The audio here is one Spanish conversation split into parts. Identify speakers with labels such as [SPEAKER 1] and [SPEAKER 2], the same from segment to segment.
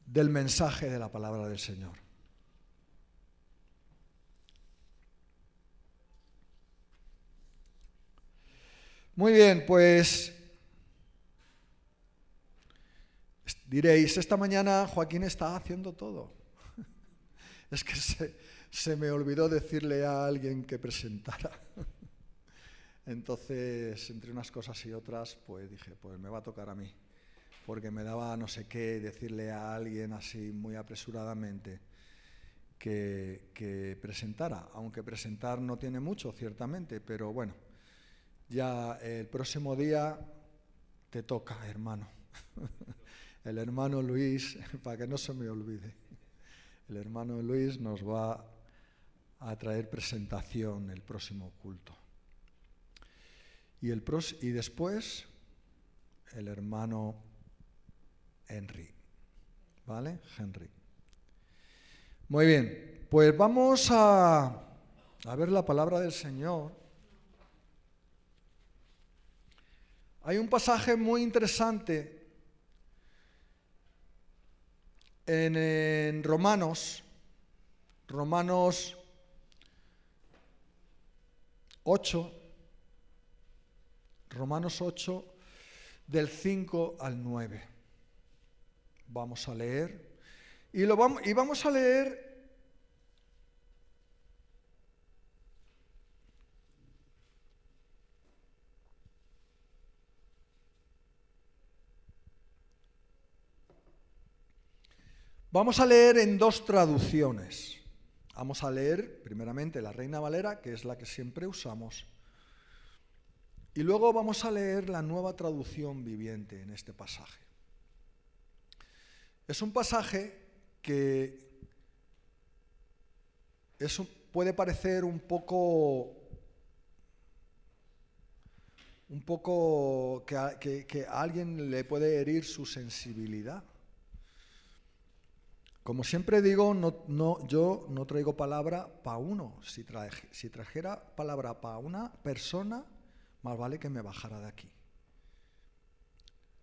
[SPEAKER 1] del mensaje de la palabra del Señor. Muy bien, pues diréis, esta mañana Joaquín está haciendo todo. Es que se me olvidó decirle a alguien que presentara. Entonces, entre unas cosas y otras, pues dije, pues me va a tocar a mí, porque me daba no sé qué decirle a alguien así muy apresuradamente que presentara, aunque presentar no tiene mucho, ciertamente, pero bueno, ya el próximo día te toca, hermano. El hermano Luis, para que no se me olvide, el hermano Luis nos va a traer presentación el próximo culto. Y después el hermano Henry, ¿vale? Henry. Muy bien, pues vamos a ver la palabra del Señor. Hay un pasaje muy interesante en Romanos 8, del 5 al 9. Vamos a leer. Y vamos a leer en dos traducciones. Vamos a leer primeramente la Reina Valera, que es la que siempre usamos, y luego vamos a leer la Nueva Traducción Viviente en este pasaje. Es un pasaje que puede parecer un poco que a alguien le puede herir su sensibilidad. Como siempre digo, yo no traigo palabra para uno. Si trajera palabra para una persona, más vale que me bajara de aquí.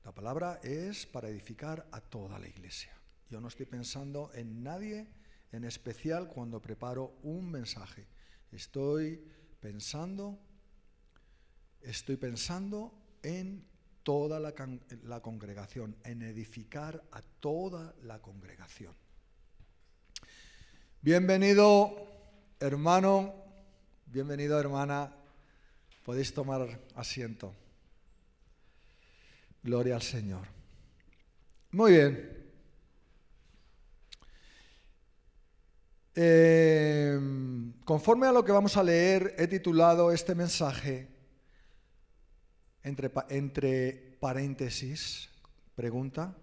[SPEAKER 1] La palabra es para edificar a toda la iglesia. Yo no estoy pensando en nadie en especial cuando preparo un mensaje. Estoy pensando en toda la congregación, en edificar a toda la congregación. Bienvenido, hermano, bienvenido, hermana. Podéis tomar asiento. Gloria al Señor. Muy bien. Conforme a lo que vamos a leer, he titulado este mensaje, entre paréntesis, pregunta,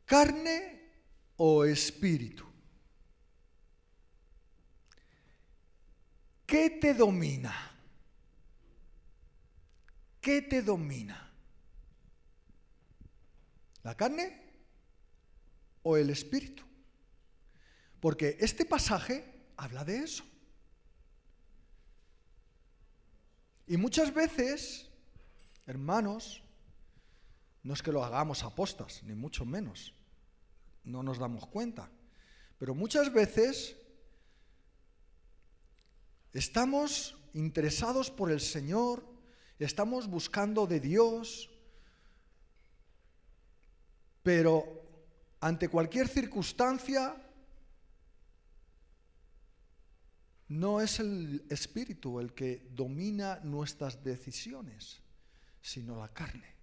[SPEAKER 1] ¿carne o espíritu? ¿Qué te domina? ¿Qué te domina? ¿La carne o el espíritu? Porque este pasaje habla de eso. Y muchas veces, hermanos, no es que lo hagamos a postas, ni mucho menos, no nos damos cuenta, pero muchas veces estamos interesados por el Señor, estamos buscando de Dios, pero ante cualquier circunstancia no es el espíritu el que domina nuestras decisiones, sino la carne.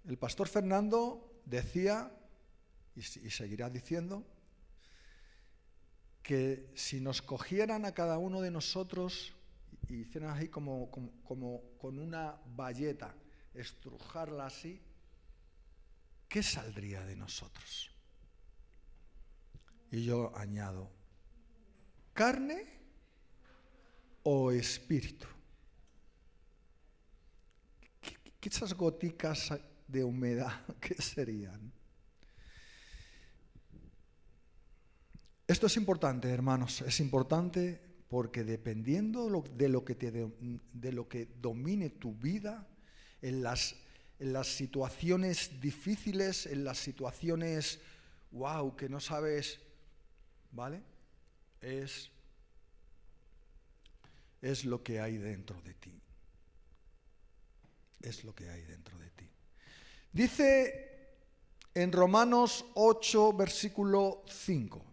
[SPEAKER 1] El pastor Fernando decía, y seguirá diciendo, que si nos cogieran a cada uno de nosotros y hicieran así como con una bayeta, estrujarla así, ¿qué saldría de nosotros? Y yo añado, ¿carne o espíritu? ¿Qué esas goticas de humedad, qué serían? Esto es importante, hermanos, es importante porque dependiendo de lo que domine tu vida, en en las situaciones difíciles, en las situaciones, wow, que no sabes, ¿vale? Es lo que hay dentro de ti. Es lo que hay dentro de ti. Dice en Romanos 8, versículo 5,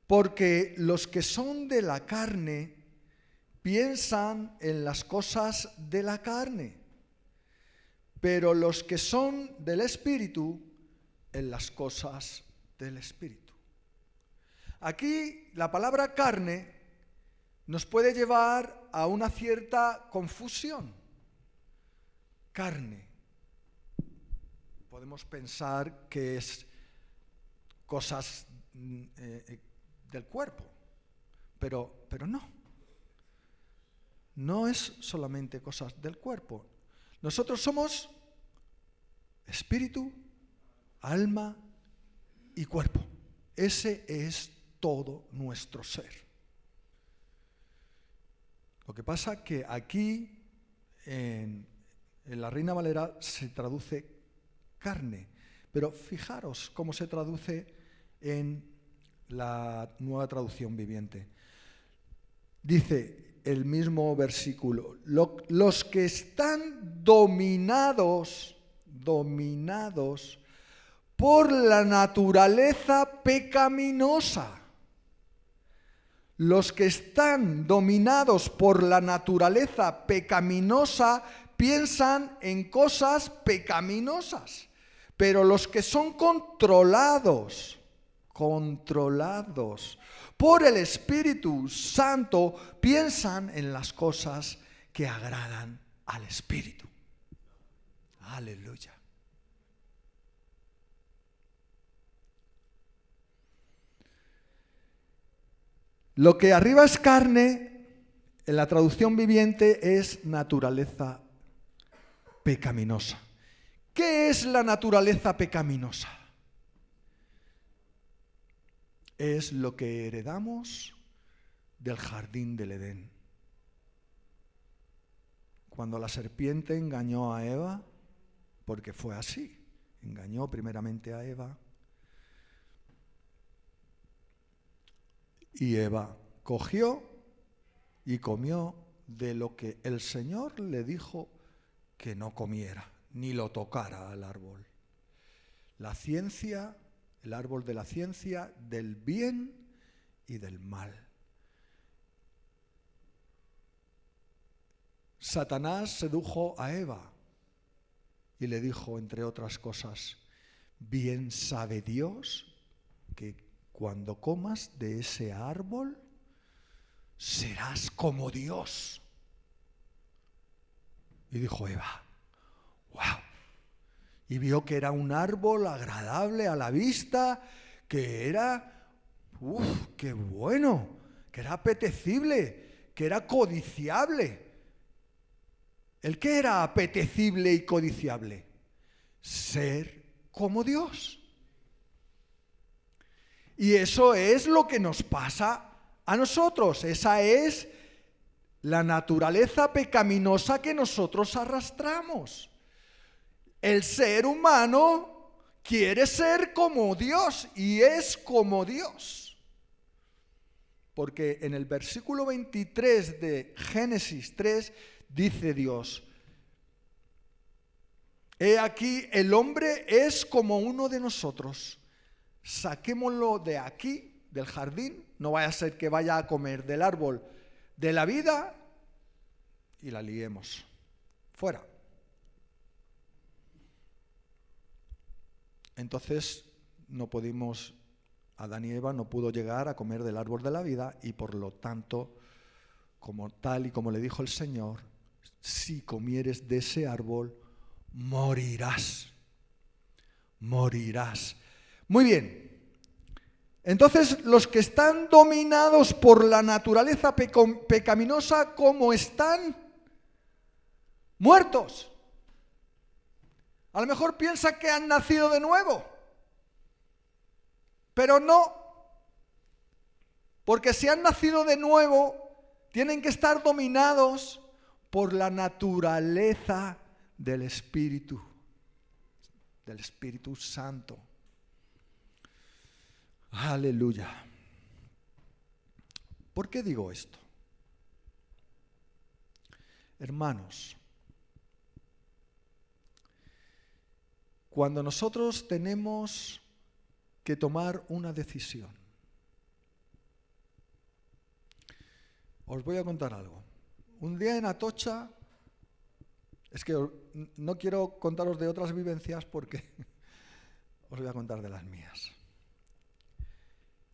[SPEAKER 1] porque los que son de la carne piensan en las cosas de la carne, pero los que son del Espíritu, en las cosas del Espíritu. Aquí la palabra carne nos puede llevar a una cierta confusión. Carne. Podemos pensar que es cosas del cuerpo, pero no. No es solamente cosas del cuerpo. Nosotros somos espíritu, alma y cuerpo. Ese es todo nuestro ser. Lo que pasa que aquí, en la Reina Valera, se traduce carne. Pero fijaros cómo se traduce en la Nueva Traducción Viviente. Dice el mismo versículo, los que están dominados por la naturaleza pecaminosa. Los que están dominados por la naturaleza pecaminosa piensan en cosas pecaminosas, pero los que son controlados por el Espíritu Santo piensan en las cosas que agradan al Espíritu. Aleluya. Lo que arriba es carne, en la traducción viviente es naturaleza pecaminosa. ¿Qué es la naturaleza pecaminosa? Es lo que heredamos del jardín del Edén. Cuando la serpiente engañó a Eva, porque fue así, engañó primeramente a Eva, y Eva cogió y comió de lo que el Señor le dijo que no comiera, ni lo tocara al árbol. La ciencia, el árbol de la ciencia del bien y del mal. Satanás sedujo a Eva y le dijo, entre otras cosas, bien sabe Dios que cuando comas de ese árbol serás como Dios. Y dijo Eva, wow. Y vio que era un árbol agradable a la vista, que era, qué bueno, que era apetecible, que era codiciable. ¿El qué era apetecible y codiciable? Ser como Dios. Y eso es lo que nos pasa a nosotros. Esa es la naturaleza pecaminosa que nosotros arrastramos. El ser humano quiere ser como Dios y es como Dios. Porque en el versículo 23 de Génesis 3 dice Dios, he aquí el hombre es como uno de nosotros. Saquémoslo de aquí, del jardín, no vaya a ser que vaya a comer del árbol de la vida y la liemos. Fuera. Entonces no pudimos, Adán y Eva no pudo llegar a comer del árbol de la vida y por lo tanto, como tal y como le dijo el Señor, si comieres de ese árbol, morirás. Morirás. Muy bien. Entonces, los que están dominados por la naturaleza pecaminosa, ¿cómo están? Muertos. A lo mejor piensan que han nacido de nuevo, pero no. Porque si han nacido de nuevo, tienen que estar dominados por la naturaleza del Espíritu del Espíritu Santo. Aleluya. ¿Por qué digo esto? Hermanos, cuando nosotros tenemos que tomar una decisión, os voy a contar algo. Un día en Atocha, es que no quiero contaros de otras vivencias porque os voy a contar de las mías.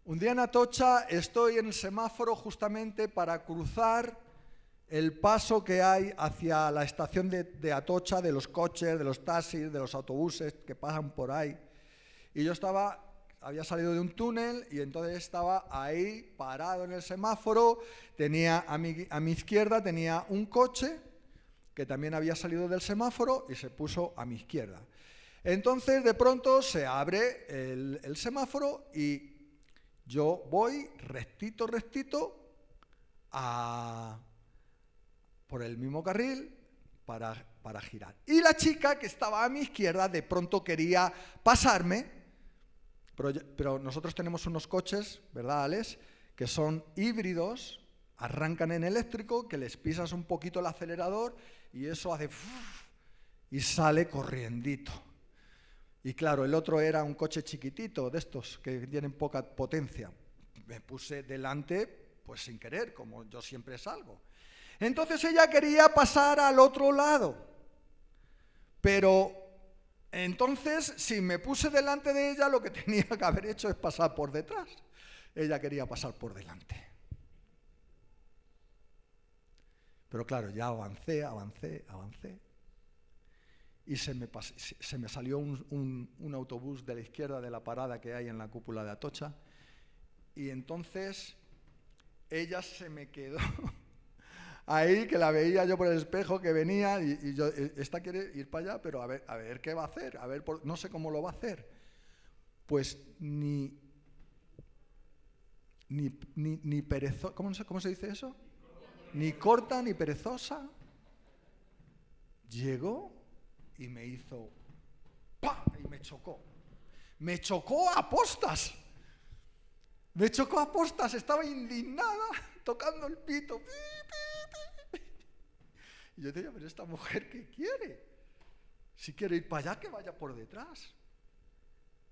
[SPEAKER 1] Un día en Atocha estoy en el semáforo justamente para cruzar el paso que hay hacia la estación de Atocha, de los coches, de los taxis, de los autobuses que pasan por ahí. Y yo había salido de un túnel y entonces estaba ahí parado en el semáforo. Tenía a mi izquierda tenía un coche que también había salido del semáforo y se puso a mi izquierda. Entonces de pronto se abre el semáforo y yo voy rectito por el mismo carril para girar. Y la chica que estaba a mi izquierda de pronto quería pasarme, pero nosotros tenemos unos coches, ¿verdad, Alex?, que son híbridos, arrancan en eléctrico, que les pisas un poquito el acelerador y eso hace y sale corriendito. Y claro, el otro era un coche chiquitito, de estos que tienen poca potencia. Me puse delante, pues sin querer, como yo siempre salgo. Entonces ella quería pasar al otro lado. Pero entonces, si me puse delante de ella, lo que tenía que haber hecho es pasar por detrás. Ella quería pasar por delante. Pero claro, ya avancé. Y se me salió un autobús de la izquierda de la parada que hay en la cúpula de Atocha. Y entonces ella se me quedó ahí, que la veía yo por el espejo que venía y yo, esta quiere ir para allá, pero a ver qué va a hacer, no sé cómo lo va a hacer. Pues ni perezosa, ¿cómo se dice eso? Ni corta ni perezosa. Llegó y me hizo ¡pah! Y me chocó. Me chocó a postas. Estaba indignada, tocando el pito. Y yo decía, pero esta mujer, ¿qué quiere? Si quiere ir para allá, que vaya por detrás.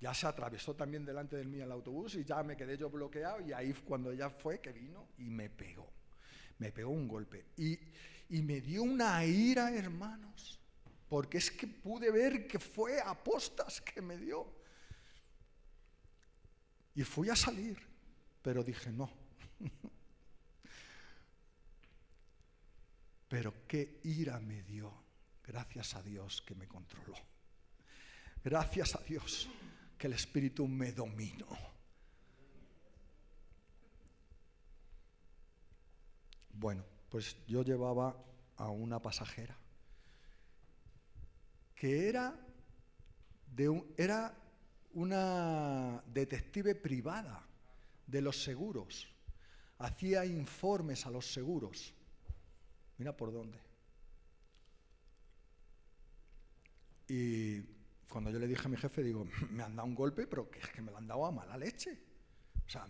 [SPEAKER 1] Ya se atravesó también delante de mí el autobús y ya me quedé yo bloqueado y ahí cuando ella fue que vino y me pegó. Me pegó un golpe. Y me dio una ira, hermanos, porque es que pude ver que fue a postas que me dio. Y fui a salir, pero dije no. Pero qué ira me dio, gracias a Dios que me controló. Gracias a Dios que el Espíritu me dominó. Bueno, pues yo llevaba a una pasajera que era una detective privada de los seguros. Hacía informes a los seguros. Mira por dónde. Y cuando yo le dije a mi jefe, digo, me han dado un golpe, pero que es que me lo han dado a mala leche. O sea,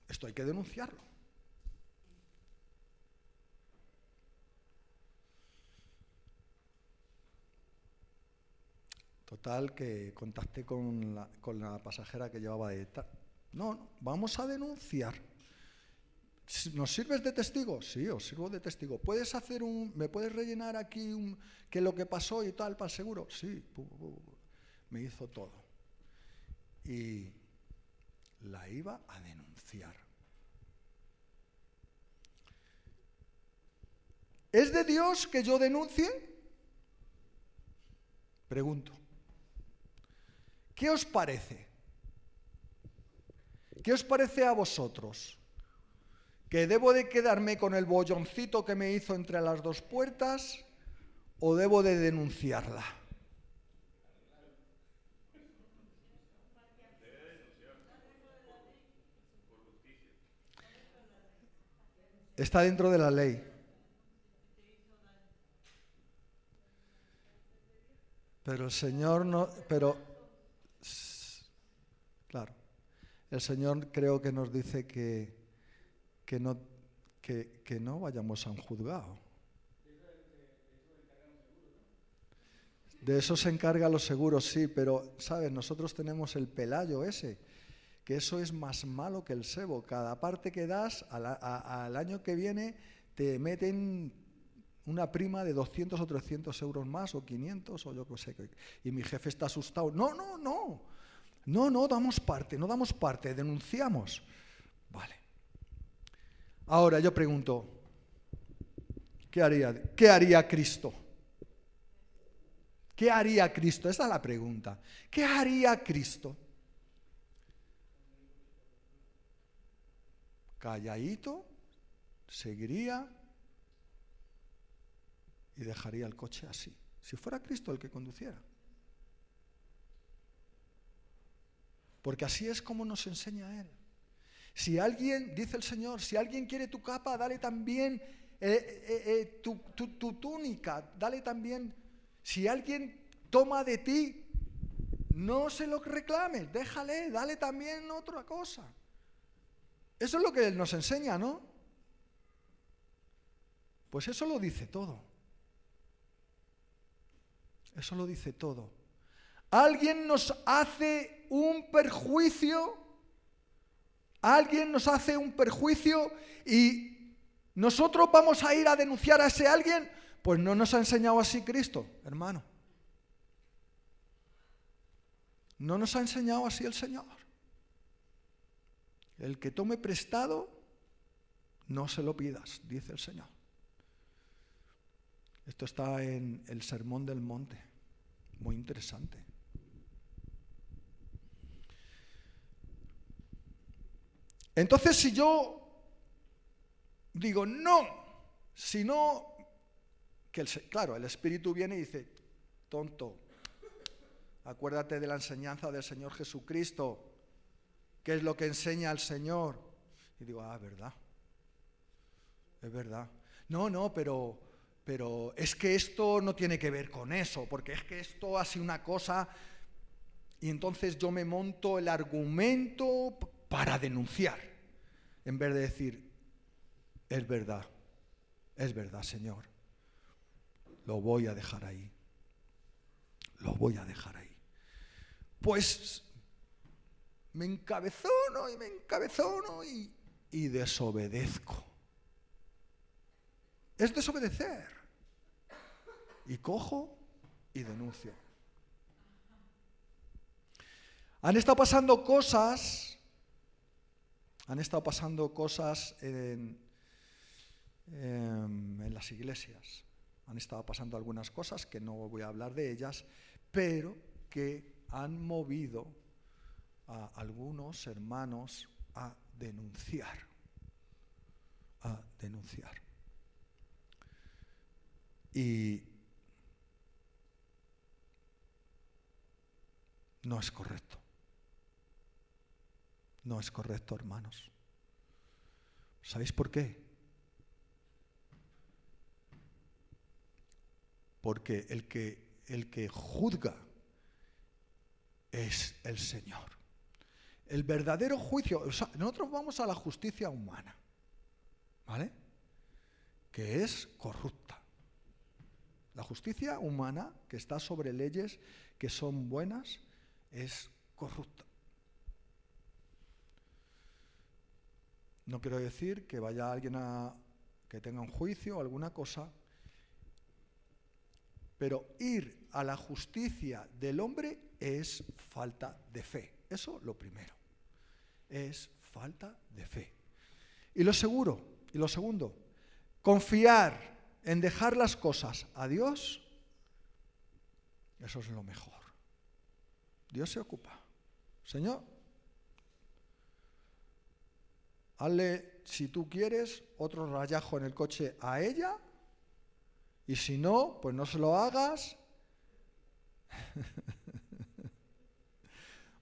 [SPEAKER 1] esto hay que denunciarlo. Total, que contacté con la pasajera que llevaba de... No, vamos a denunciar. ¿Nos sirves de testigo? Sí, os sirvo de testigo. ¿Me puedes rellenar aquí que lo que pasó y tal para el seguro? Sí, me hizo todo. Y la iba a denunciar. ¿Es de Dios que yo denuncie? Pregunto. ¿Qué os parece? ¿Qué os parece a vosotros? ¿Que debo de quedarme con el bolloncito que me hizo entre las dos puertas o debo de denunciarla? Está dentro de la ley. Pero el Señor no, pero, claro, el Señor creo que nos dice que no, que no vayamos a un juzgado. De eso se encargan los seguros, sí, pero, ¿sabes? Nosotros tenemos el pelayo ese, que eso es más malo que el sebo. Cada parte que das, al año que viene, te meten una prima de 200 o 300 euros más, o 500, o yo qué sé. Y mi jefe está asustado. No damos parte, denunciamos. Vale. Ahora yo pregunto, ¿qué haría Cristo? ¿Qué haría Cristo? Esa es la pregunta. ¿Qué haría Cristo? Calladito, seguiría y dejaría el coche así. Si fuera Cristo el que conduciera. Porque así es como nos enseña Él. Si alguien, dice el Señor, si alguien quiere tu capa, dale también tu túnica, dale también. Si alguien toma de ti, no se lo reclames, déjale, dale también otra cosa. Eso es lo que Él nos enseña, ¿no? Pues eso lo dice todo. Eso lo dice todo. Alguien nos hace un perjuicio, y nosotros vamos a ir a denunciar a ese alguien. Pues no nos ha enseñado así Cristo, hermano. No nos ha enseñado así el Señor. El que tome prestado, no se lo pidas, dice el Señor. Esto está en el Sermón del Monte. Muy interesante. Entonces, si yo digo no, sino que claro, el Espíritu viene y dice, tonto, acuérdate de la enseñanza del Señor Jesucristo, ¿qué es lo que enseña el Señor? Y digo, verdad, es verdad. No, pero es que esto no tiene que ver con eso, porque es que esto hace una cosa, y entonces yo me monto el argumento para denunciar, en vez de decir, es verdad, Señor, lo voy a dejar ahí, Pues me encabezono y desobedezco. Es desobedecer. Y cojo y denuncio. Han estado pasando cosas en las iglesias. Han estado pasando algunas cosas que no voy a hablar de ellas, pero que han movido a algunos hermanos a denunciar. Y no es correcto. No es correcto, hermanos. ¿Sabéis por qué? Porque el que juzga es el Señor. El verdadero juicio, nosotros vamos a la justicia humana, ¿vale? Que es corrupta. La justicia humana, que está sobre leyes que son buenas, es corrupta. No quiero decir que vaya alguien que tenga un juicio o alguna cosa, pero ir a la justicia del hombre es falta de fe. Eso lo primero. Es falta de fe. Y lo segundo, confiar en dejar las cosas a Dios, eso es lo mejor. Dios se ocupa. Señor, hazle, si tú quieres, otro rayajo en el coche a ella, y si no, pues no se lo hagas.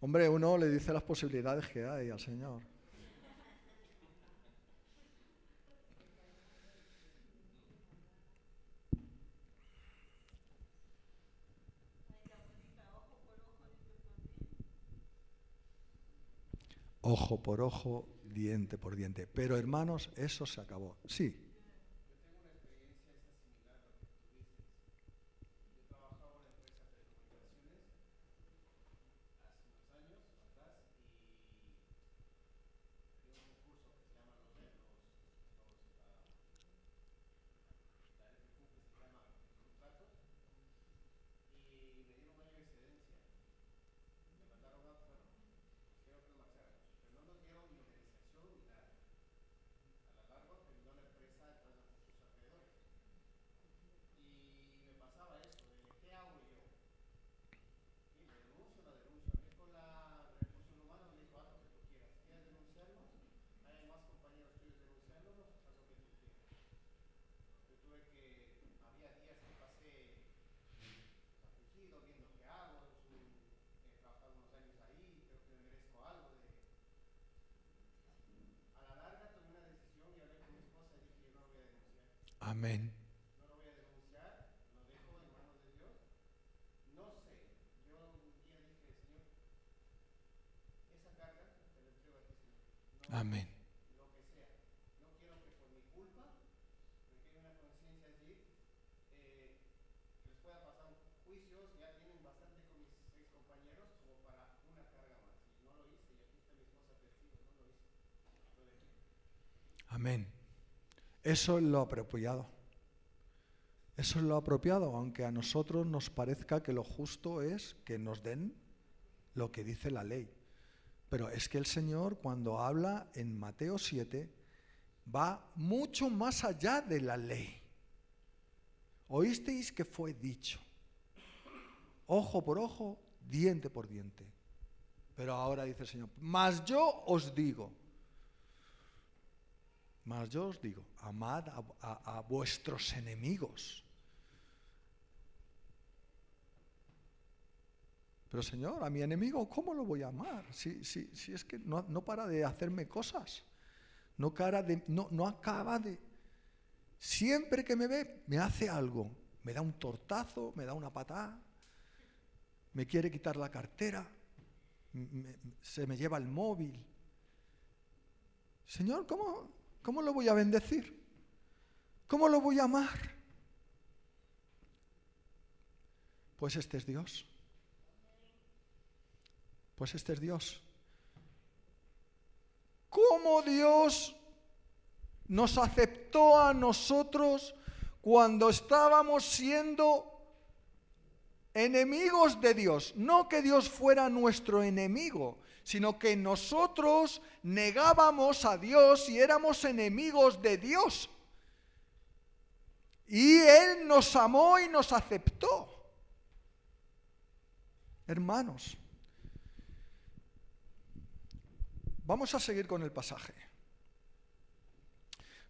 [SPEAKER 1] Hombre, uno le dice las posibilidades que hay al Señor. ojo por ojo, diente por diente. Pero hermanos, eso se acabó. Sí. Amén. Amén. Amén. Eso es lo apropiado. Eso es lo apropiado, aunque a nosotros nos parezca que lo justo es que nos den lo que dice la ley. Pero es que el Señor, cuando habla en Mateo 7, va mucho más allá de la ley. Oísteis que fue dicho, ojo por ojo, diente por diente. Pero ahora dice el Señor, mas yo os digo, amad a vuestros enemigos. Pero Señor, a mi enemigo, ¿cómo lo voy a amar? Si es que no para de hacerme cosas. No acaba de... Siempre que me ve, me hace algo. Me da un tortazo, me da una patada, me quiere quitar la cartera, se me lleva el móvil. Señor, ¿cómo lo voy a bendecir? ¿Cómo lo voy a amar? Pues este es Dios. Pues este es Dios. ¿Cómo Dios nos aceptó a nosotros cuando estábamos siendo enemigos de Dios? No que Dios fuera nuestro enemigo, sino que nosotros negábamos a Dios y éramos enemigos de Dios. Y Él nos amó y nos aceptó. Hermanos, vamos a seguir con el pasaje.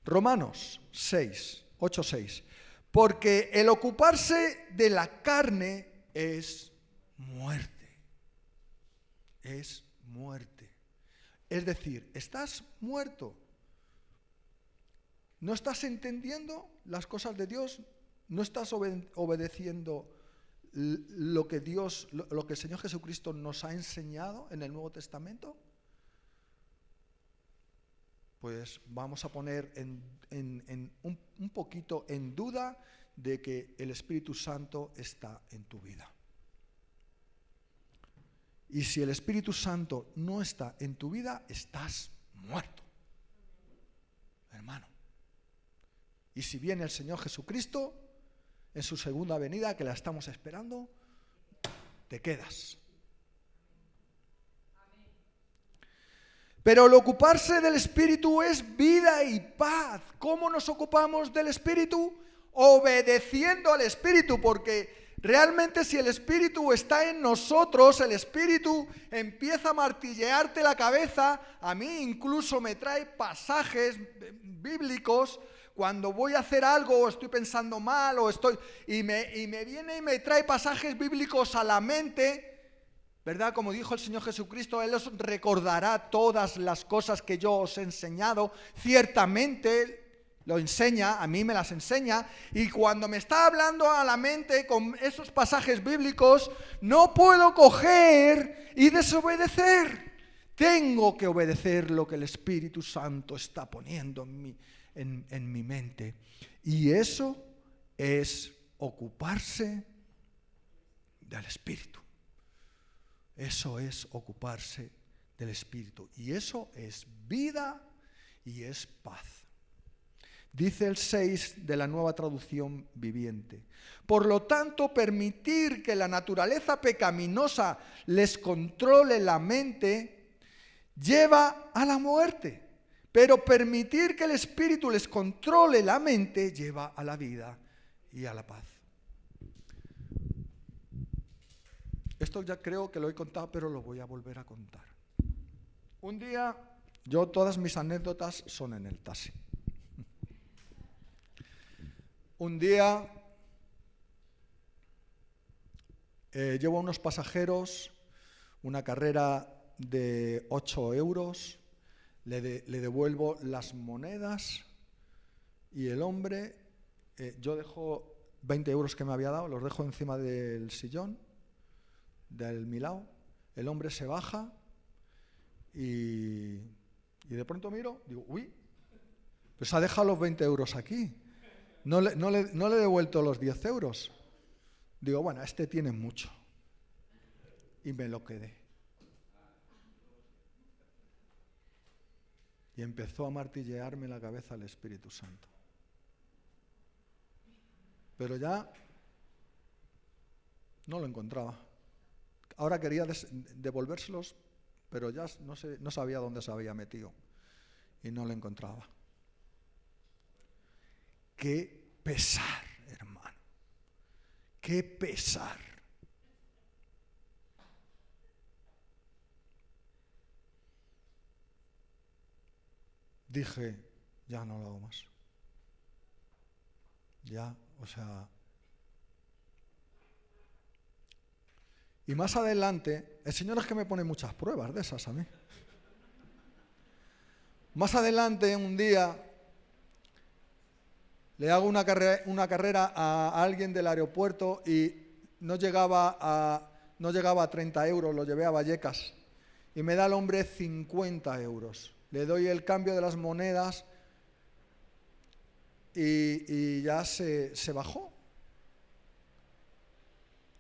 [SPEAKER 1] Romanos 8:6. Porque el ocuparse de la carne es muerte. Es muerte. Es decir, estás muerto. ¿No estás entendiendo las cosas de Dios? ¿No estás obedeciendo lo que el Señor Jesucristo nos ha enseñado en el Nuevo Testamento? Pues vamos a poner un poquito en duda de que el Espíritu Santo está en tu vida. Y si el Espíritu Santo no está en tu vida, estás muerto, hermano. Y si viene el Señor Jesucristo en su segunda venida, que la estamos esperando, te quedas. Pero el ocuparse del Espíritu es vida y paz. ¿Cómo nos ocupamos del Espíritu? Obedeciendo al Espíritu, porque realmente si el Espíritu está en nosotros, el Espíritu empieza a martillearte la cabeza. A mí incluso me trae pasajes bíblicos cuando voy a hacer algo o estoy pensando mal y me viene y me trae pasajes bíblicos a la mente. ¿Verdad? Como dijo el Señor Jesucristo, Él os recordará todas las cosas que yo os he enseñado. Ciertamente lo enseña, a mí me las enseña. Y cuando me está hablando a la mente con esos pasajes bíblicos, no puedo coger y desobedecer. Tengo que obedecer lo que el Espíritu Santo está poniendo en mi mente. Y eso es ocuparse del Espíritu. Eso es ocuparse del Espíritu. Y eso es vida y es paz. Dice el 6 de la Nueva Traducción Viviente. Por lo tanto, permitir que la naturaleza pecaminosa les controle la mente lleva a la muerte. Pero permitir que el Espíritu les controle la mente lleva a la vida y a la paz. Esto ya creo que lo he contado, pero lo voy a volver a contar. Un día, todas mis anécdotas son en el taxi. Un día llevo a unos pasajeros una carrera de 8 euros, le devuelvo las monedas y el hombre, yo dejo 20 euros que me había dado, los dejo encima del sillón, del mi lado, el hombre se baja y de pronto miro, digo, uy, pues ha dejado los 20 euros aquí. No le he devuelto los 10 euros. Digo, bueno, este tiene mucho. Y me lo quedé. Y empezó a martillearme la cabeza el Espíritu Santo. Pero ya no lo encontraba. Ahora quería devolvérselos, pero ya no sabía dónde se había metido. Y no lo encontraba. Qué pesar, hermano. Qué pesar. Dije, ya no lo hago más. Ya, o sea... Y más adelante, el Señor es que me pone muchas pruebas de esas a mí. Más adelante, un día... Le hago una carrera a alguien del aeropuerto y no llegaba a 30 euros, lo llevé a Vallecas. Y me da el hombre 50 euros. Le doy el cambio de las monedas y ya se bajó.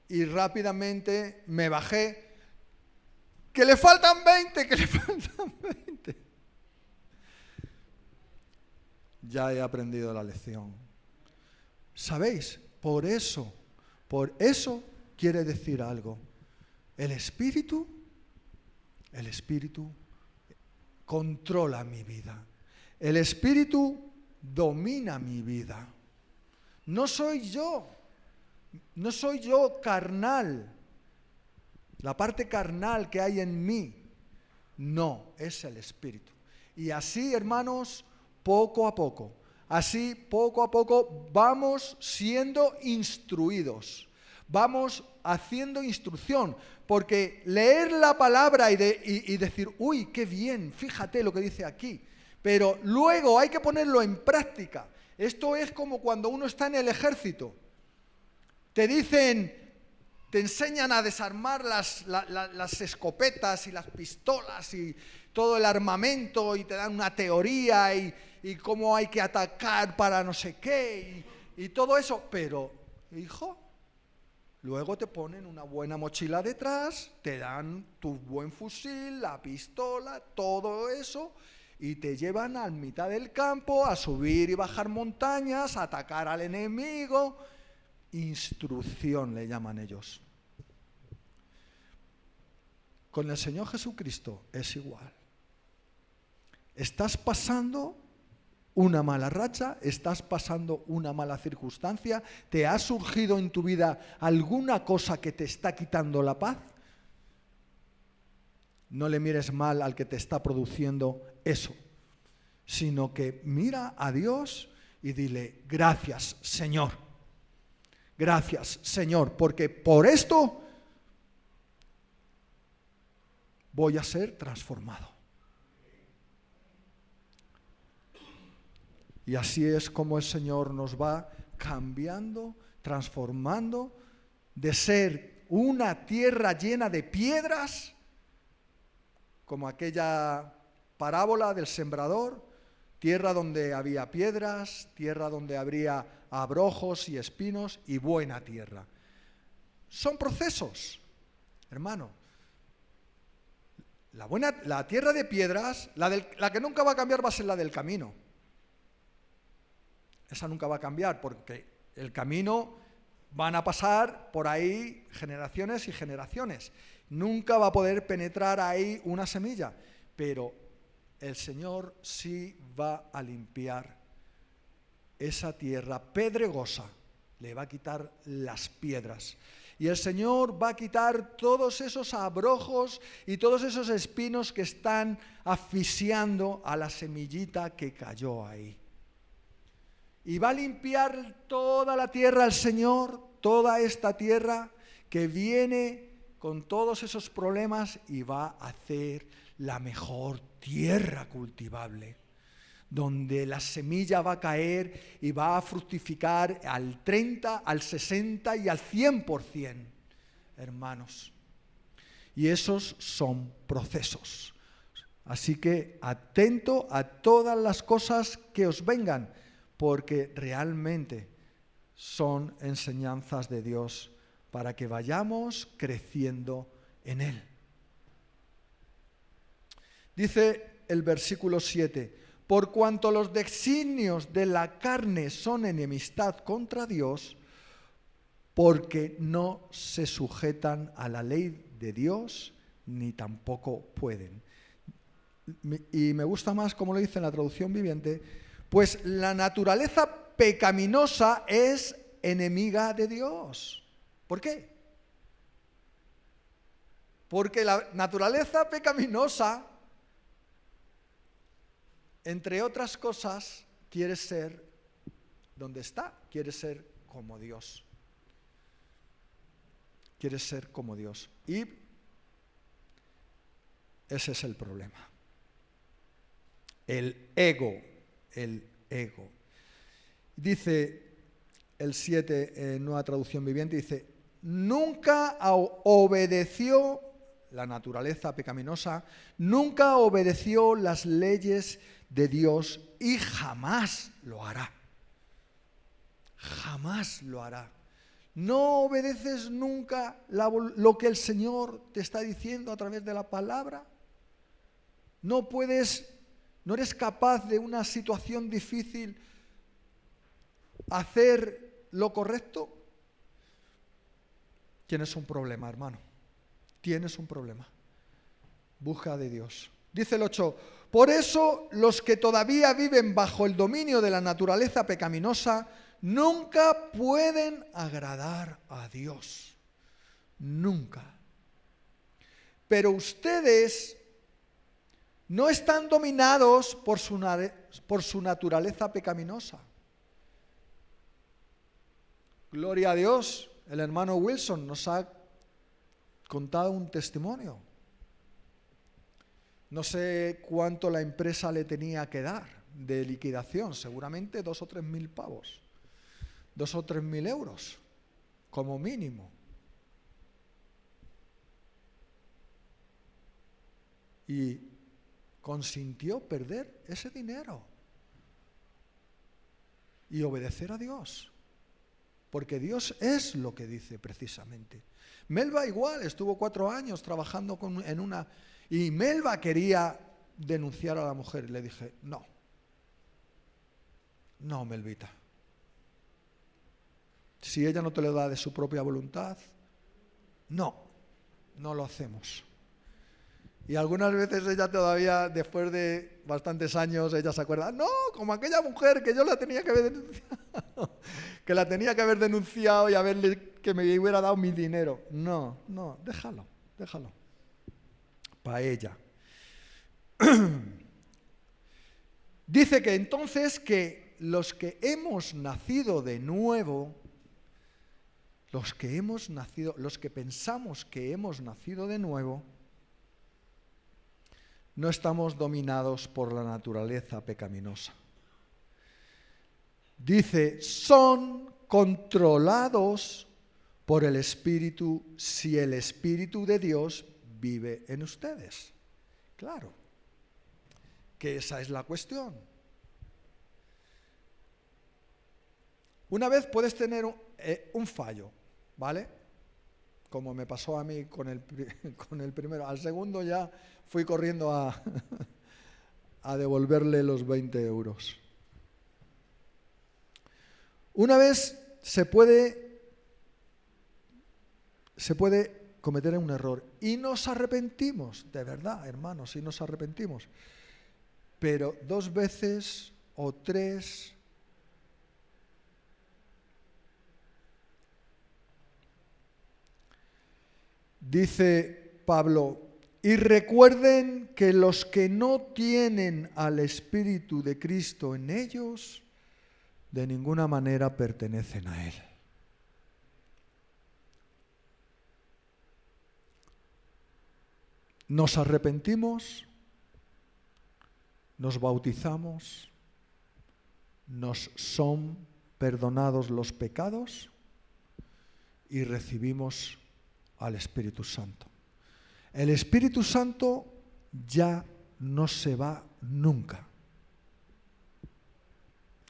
[SPEAKER 1] Y rápidamente me bajé. ¡Que le faltan 20! ¡Que le faltan 20! Ya he aprendido la lección. ¿Sabéis? Por eso quiere decir algo. El Espíritu controla mi vida. El Espíritu domina mi vida. No soy yo carnal. La parte carnal que hay en mí. No, es el Espíritu. Y así, hermanos, poco a poco vamos siendo instruidos, vamos haciendo instrucción, porque leer la palabra y decir, uy, qué bien, fíjate lo que dice aquí, pero luego hay que ponerlo en práctica. Esto es como cuando uno está en el ejército, te enseñan a desarmar las escopetas y las pistolas y todo el armamento y te dan una teoría y cómo hay que atacar para no sé qué y todo eso. Pero, hijo, luego te ponen una buena mochila detrás, te dan tu buen fusil, la pistola, todo eso y te llevan a mitad del campo a subir y bajar montañas, a atacar al enemigo. Instrucción le llaman ellos. Con el Señor Jesucristo es igual. Estás pasando una mala racha, estás pasando una mala circunstancia, te ha surgido en tu vida alguna cosa que te está quitando la paz. No le mires mal al que te está produciendo eso, sino que mira a Dios y dile, gracias, Señor. Gracias, Señor, porque por esto voy a ser transformado. Y así es como el Señor nos va cambiando, transformando, de ser una tierra llena de piedras, como aquella parábola del sembrador, tierra donde había piedras, tierra donde habría abrojos y espinos y buena tierra. Son procesos, hermano. La tierra de piedras, la que nunca va a cambiar va a ser la del camino. Esa nunca va a cambiar porque el camino van a pasar por ahí generaciones y generaciones. Nunca va a poder penetrar ahí una semilla, pero el Señor sí va a limpiar esa tierra pedregosa, le va a quitar las piedras. Y el Señor va a quitar todos esos abrojos y todos esos espinos que están asfixiando a la semillita que cayó ahí. Y va a limpiar toda la tierra el Señor, toda esta tierra que viene con todos esos problemas y va a hacer la mejor tierra cultivable, donde la semilla va a caer y va a fructificar al 30, al 60 y al 100%, hermanos. Y esos son procesos. Así que atento a todas las cosas que os vengan, porque realmente son enseñanzas de Dios para que vayamos creciendo en Él. Dice el versículo 7, por cuanto los designios de la carne son enemistad contra Dios, porque no se sujetan a la ley de Dios, ni tampoco pueden. Y me gusta más como lo dice en la traducción viviente, pues la naturaleza pecaminosa es enemiga de Dios. ¿Por qué? Porque la naturaleza pecaminosa, entre otras cosas, quiere ser donde está, quiere ser como Dios. Quiere ser como Dios. Y ese es el problema. El ego. Dice el 7 en Nueva Traducción Viviente, dice, nunca obedeció, la naturaleza pecaminosa, nunca obedeció las leyes de Dios y jamás lo hará. Jamás lo hará. No obedeces nunca lo que el Señor te está diciendo a través de la palabra. No eres capaz de una situación difícil hacer lo correcto. Tienes un problema, hermano. Tienes un problema. Busca de Dios. Dice el 8, por eso los que todavía viven bajo el dominio de la naturaleza pecaminosa nunca pueden agradar a Dios. Nunca. Pero ustedes no están dominados por su naturaleza pecaminosa. Gloria a Dios, el hermano Wilson nos ha contado un testimonio. No sé cuánto la empresa le tenía que dar de liquidación, seguramente 2 o 3 mil pavos, 2 o 3 mil euros, como mínimo. Y consintió perder ese dinero y obedecer a Dios, porque Dios es lo que dice precisamente. Melba igual, estuvo 4 años trabajando en una, y Melba quería denunciar a la mujer, y le dije, no, Melvita, si ella no te lo da de su propia voluntad, no lo hacemos. Y algunas veces ella todavía, después de bastantes años, ella se acuerda, no, como aquella mujer que yo la tenía que haber denunciado, que la tenía que haber denunciado y que me hubiera dado mi dinero. No, déjalo, para ella. Dice que entonces que los que hemos nacido de nuevo, los que pensamos que hemos nacido de nuevo, no estamos dominados por la naturaleza pecaminosa. Dice, son controlados por el Espíritu si el Espíritu de Dios vive en ustedes. Claro, que esa es la cuestión. Una vez puedes tener un fallo, ¿vale? Como me pasó a mí con el primero. Al segundo ya fui corriendo a devolverle los 20 euros. Una vez se puede cometer un error y nos arrepentimos, de verdad, hermanos, y nos arrepentimos. Pero 2 veces o 3... Dice Pablo, y recuerden que los que no tienen al Espíritu de Cristo en ellos, de ninguna manera pertenecen a Él. Nos arrepentimos, nos bautizamos, nos son perdonados los pecados y recibimos al Espíritu Santo. El Espíritu Santo ya no se va nunca.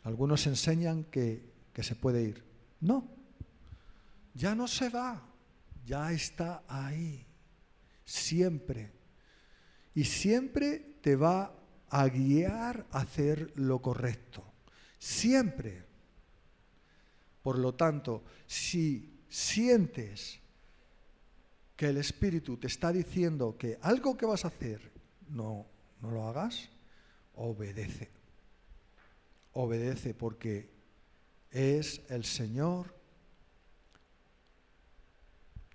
[SPEAKER 1] Algunos enseñan que se puede ir. No, ya no se va, ya está ahí, siempre. Y siempre te va a guiar a hacer lo correcto, siempre. Por lo tanto, si sientes que el Espíritu te está diciendo que algo que vas a hacer no lo hagas, obedece. Obedece porque es el Señor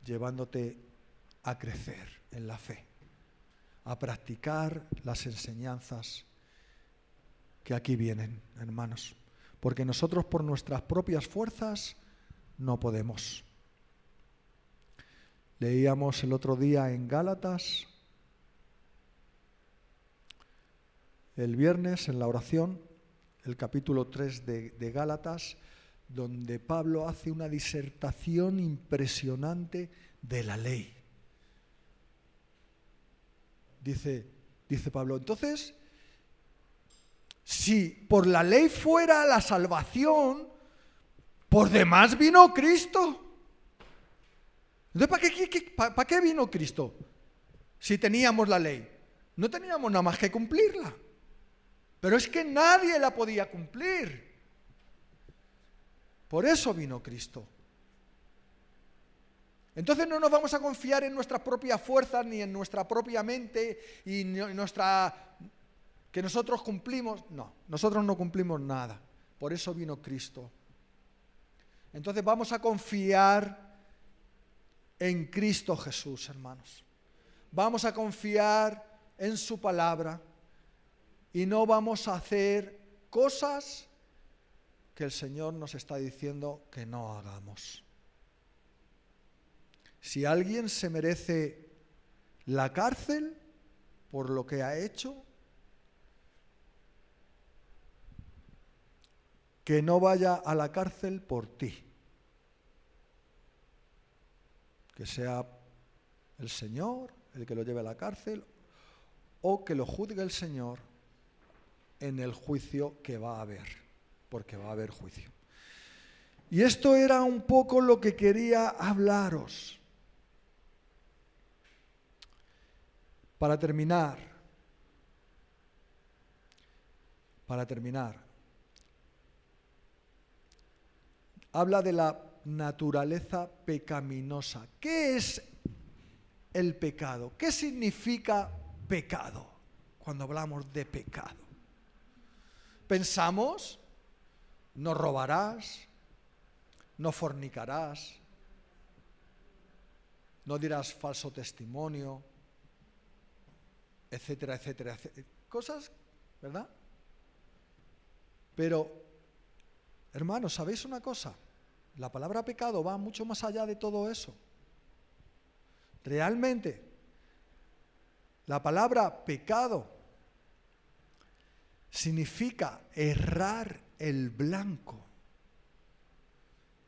[SPEAKER 1] llevándote a crecer en la fe, a practicar las enseñanzas que aquí vienen, hermanos. Porque nosotros por nuestras propias fuerzas no podemos. Leíamos el otro día en Gálatas, el viernes en la oración, el capítulo 3 de Gálatas, donde Pablo hace una disertación impresionante de la ley. Dice Pablo, entonces, si por la ley fuera la salvación, por demás vino Cristo. Entonces, ¿para qué vino Cristo? Si teníamos la ley. No teníamos nada más que cumplirla. Pero es que nadie la podía cumplir. Por eso vino Cristo. Entonces no nos vamos a confiar en nuestras propias fuerzas ni en nuestra propia mente y que nosotros cumplimos. No, nosotros no cumplimos nada. Por eso vino Cristo. Entonces vamos a confiar en Cristo Jesús, hermanos. Vamos a confiar en su palabra y no vamos a hacer cosas que el Señor nos está diciendo que no hagamos. Si alguien se merece la cárcel por lo que ha hecho, que no vaya a la cárcel por ti. Que sea el Señor el que lo lleve a la cárcel o que lo juzgue el Señor en el juicio que va a haber, porque va a haber juicio. Y esto era un poco lo que quería hablaros. Para terminar, habla de la naturaleza pecaminosa. ¿Qué es el pecado? ¿Qué significa pecado cuando hablamos de pecado? Pensamos, no robarás, no fornicarás, no dirás falso testimonio, etcétera, etcétera, etcétera. Cosas, ¿verdad? Pero, hermanos, ¿sabéis una cosa? La palabra pecado va mucho más allá de todo eso. Realmente, la palabra pecado significa errar el blanco.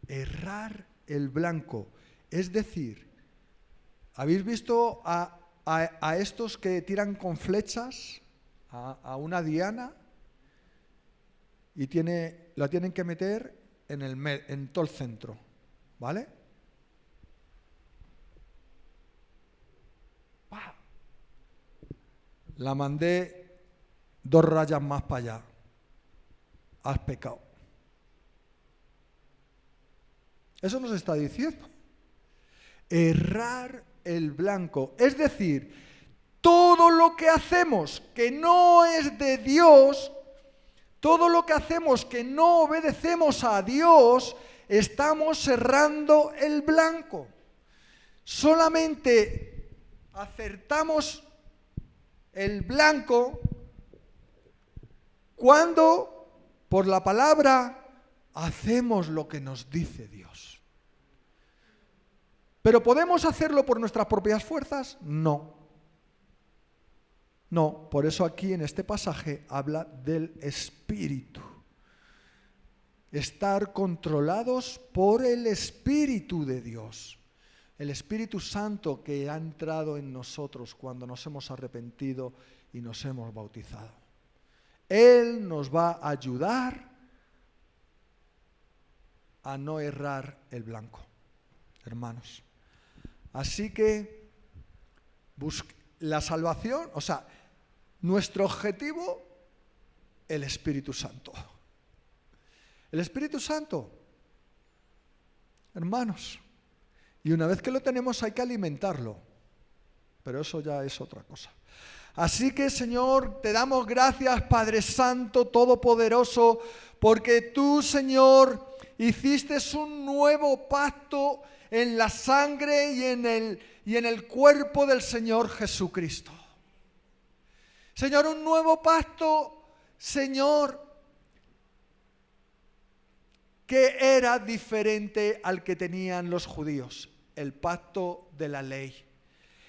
[SPEAKER 1] Errar el blanco. Es decir, ¿habéis visto a a estos que tiran con flechas a una diana y la tienen que meter en todo el centro, ¿vale? ¡Pah! La mandé 2 rayas más para allá. Has pecado. Eso nos está diciendo. Errar el blanco. Es decir, todo lo que hacemos que no es de Dios, todo lo que hacemos que no obedecemos a Dios, estamos errando el blanco. Solamente acertamos el blanco cuando, por la palabra, hacemos lo que nos dice Dios. ¿Pero podemos hacerlo por nuestras propias fuerzas? No. No, por eso aquí en este pasaje habla del Espíritu. Estar controlados por el Espíritu de Dios. El Espíritu Santo que ha entrado en nosotros cuando nos hemos arrepentido y nos hemos bautizado. Él nos va a ayudar a no errar el blanco, hermanos. Así que la salvación, o sea, nuestro objetivo, el Espíritu Santo. El Espíritu Santo, hermanos, y una vez que lo tenemos hay que alimentarlo, pero eso ya es otra cosa. Así que, Señor, te damos gracias, Padre Santo, Todopoderoso, porque tú, Señor, hiciste un nuevo pacto en la sangre y en el cuerpo del Señor Jesucristo. Señor, un nuevo pacto, Señor, que era diferente al que tenían los judíos, el pacto de la ley.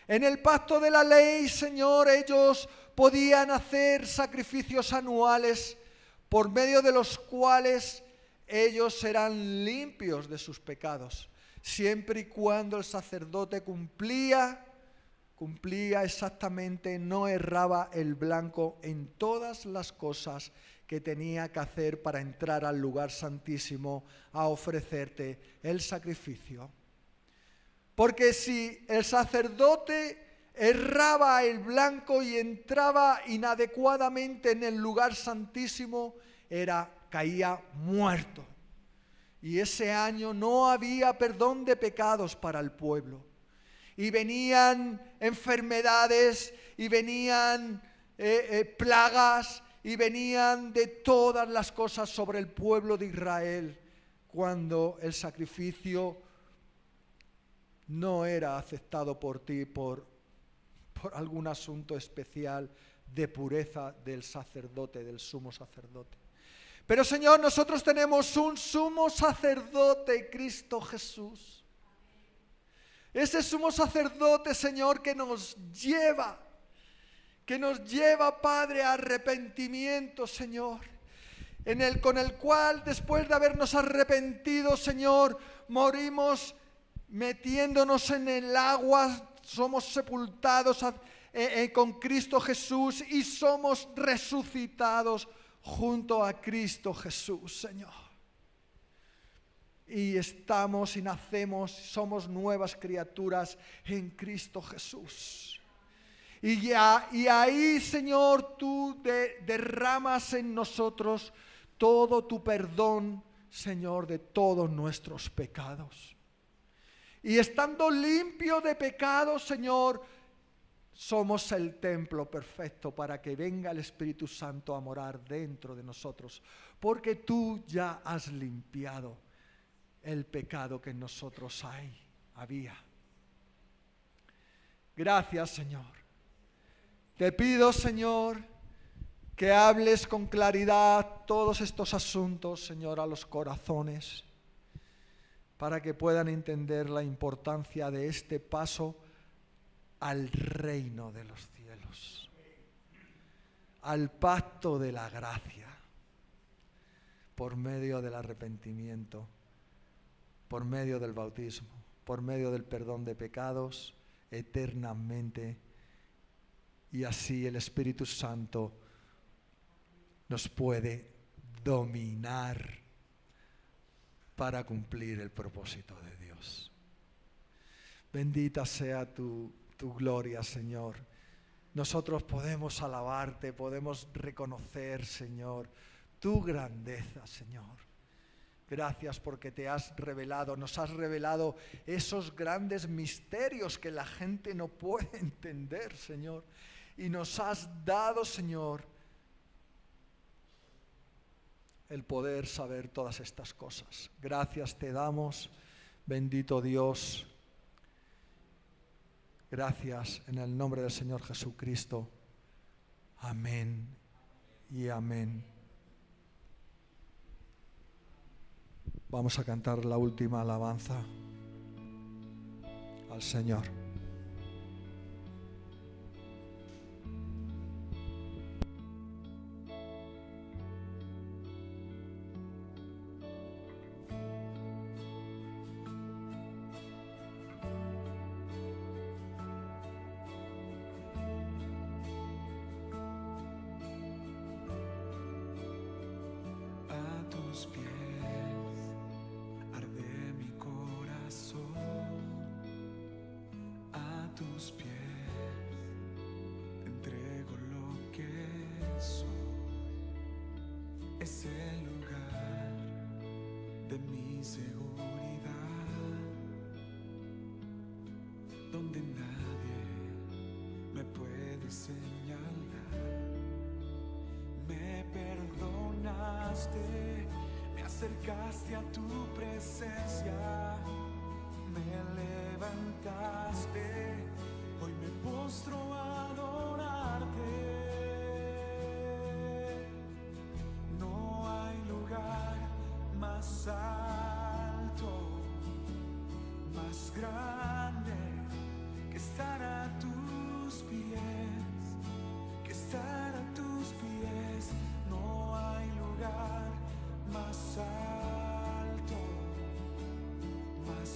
[SPEAKER 1] En el pacto de la ley, Señor, ellos podían hacer sacrificios anuales por medio de los cuales ellos eran limpios de sus pecados, siempre y cuando el sacerdote cumplía exactamente, no erraba el blanco en todas las cosas que tenía que hacer para entrar al lugar santísimo a ofrecerte el sacrificio. Porque si el sacerdote erraba el blanco y entraba inadecuadamente en el lugar santísimo, caía muerto. Y ese año no había perdón de pecados para el pueblo. Y venían enfermedades, y venían plagas, y venían de todas las cosas sobre el pueblo de Israel, cuando el sacrificio no era aceptado por ti por algún asunto especial de pureza del sacerdote, del sumo sacerdote. Pero, Señor, nosotros tenemos un sumo sacerdote, Cristo Jesús. Ese sumo sacerdote, Señor, que nos lleva, Padre, a arrepentimiento, Señor. Con el cual, después de habernos arrepentido, Señor, morimos metiéndonos en el agua, somos sepultados con Cristo Jesús y somos resucitados junto a Cristo Jesús, Señor. Y estamos y nacemos, somos nuevas criaturas en Cristo Jesús. Y ahí, Señor, tú derramas en nosotros todo tu perdón, Señor, de todos nuestros pecados. Y estando limpio de pecado, Señor, somos el templo perfecto para que venga el Espíritu Santo a morar dentro de nosotros, porque tú ya has limpiado el pecado que en nosotros había. Gracias, Señor. Te pido, Señor, que hables con claridad todos estos asuntos, Señor, a los corazones, para que puedan entender la importancia de este paso al reino de los cielos, al pacto de la gracia, por medio del arrepentimiento, por medio del bautismo, por medio del perdón de pecados, eternamente y así el Espíritu Santo nos puede dominar para cumplir el propósito de Dios. Bendita sea tu gloria, Señor. Nosotros podemos alabarte, podemos reconocer, Señor, tu grandeza, Señor. Gracias porque te has revelado, nos has revelado esos grandes misterios que la gente no puede entender, Señor. Y nos has dado, Señor, el poder saber todas estas cosas. Gracias te damos, bendito Dios. Gracias en el nombre del Señor Jesucristo. Amén y amén. Vamos a cantar la última alabanza al Señor.
[SPEAKER 2] A tus pies arde mi corazón, a tus pies te entrego lo que soy. Es el lugar de mi seguridad, donde nadie me puede señalar. Me perdonaste, me acercaste a tu presencia, me levantaste, hoy me postro a adorarte. No hay lugar más alto, más grande que estar a tus pies, que estar a tus pies. No hay lugar más alto, más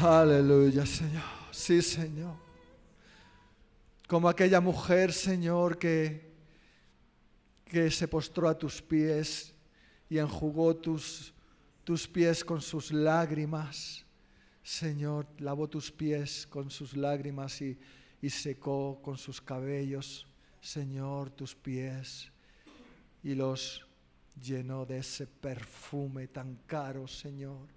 [SPEAKER 1] Aleluya, Señor. Sí, Señor. Como aquella mujer, Señor, que se postró a tus pies y enjugó tus pies con sus lágrimas. Señor, lavó tus pies con sus lágrimas y secó con sus cabellos, Señor, tus pies y los llenó de ese perfume tan caro, Señor.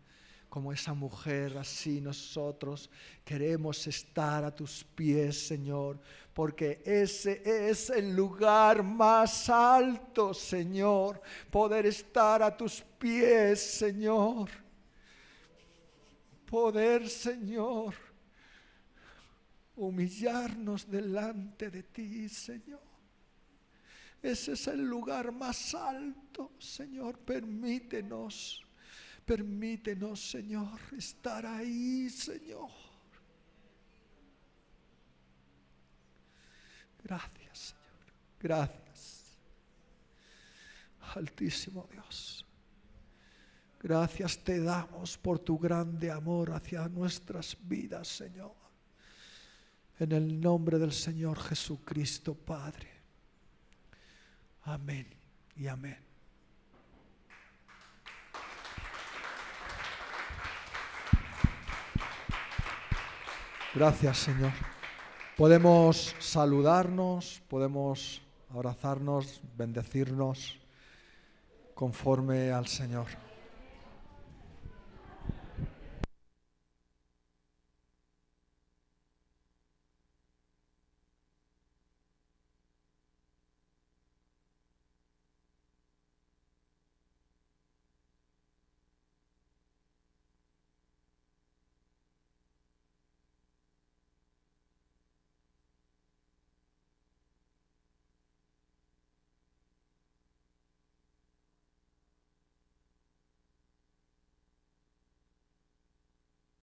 [SPEAKER 1] Como esa mujer, así nosotros queremos estar a tus pies, Señor, porque ese es el lugar más alto, Señor, poder estar a tus pies, Señor. Poder, Señor, humillarnos delante de ti, Señor. Ese es el lugar más alto, Señor. Permítenos, Señor, estar ahí, Señor. Gracias, Señor. Gracias. Altísimo Dios. Gracias te damos por tu grande amor hacia nuestras vidas, Señor. En el nombre del Señor Jesucristo, Padre. Amén y amén. Gracias, Señor. Podemos saludarnos, podemos abrazarnos, bendecirnos conforme al Señor.